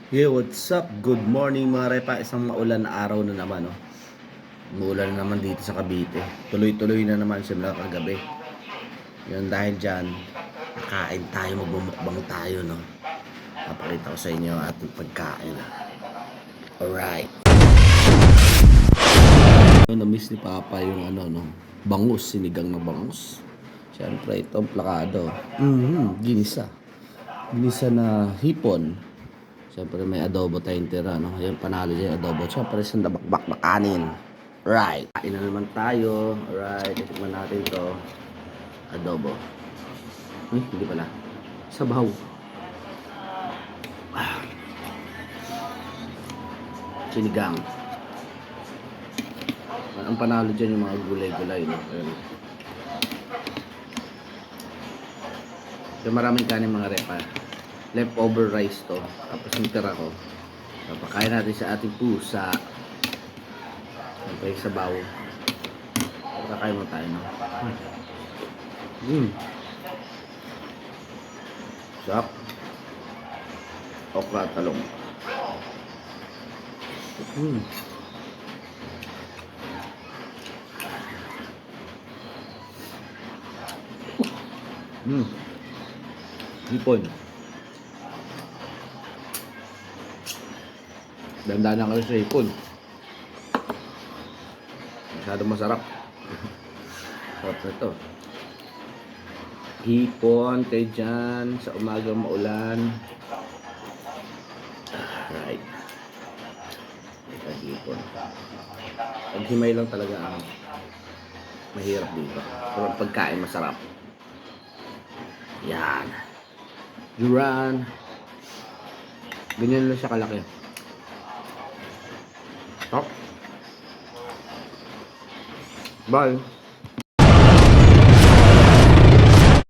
Yeah, what's up? Good morning mga repa. Isang maulan na araw na naman, no? Umuulan na naman dito sa Cavite. Tuloy-tuloy na naman simula kagabi. Yun, dahil dyan, nakain tayo, magbumukbang tayo, no? Papakita ko sa inyo ang ating pagkain. Alright. Na-miss ni Papa yung no? Bangus, sinigang na bangus. Siyempre, itong plakado. Ginisa. Ginisa na hipon. Siyempre may adobo tayong tira, no? Ayan, panalo dyan, adobo. Siyempre, isang dabakbak na kanin. Right. Kain na naman tayo. Alright, itikman natin to. Adobo. Hindi pala. Sabaw. Sinigang. Ang panalo dyan yung mga gulay-gulay, no? Ayan. So, maraming kanin mga repa. Leftover rice to. Tapos yung tira ko. Papakain natin sa ating pusa. Siyempre yung sabaw. Papakain mo tayo, no? Sarap. Okra at talong. Hipon. Dandanan kayo sa hipon. Masyadong masarap. Sarap na ito. Hipon kayo dyan sa umaga maulan. Right. Ito hipon. Paghimay lang talaga ang mahirap dito. Pero ang pagkain masarap. Yan. Duran. Ganyan lang siya kalaki. Stop. Bye.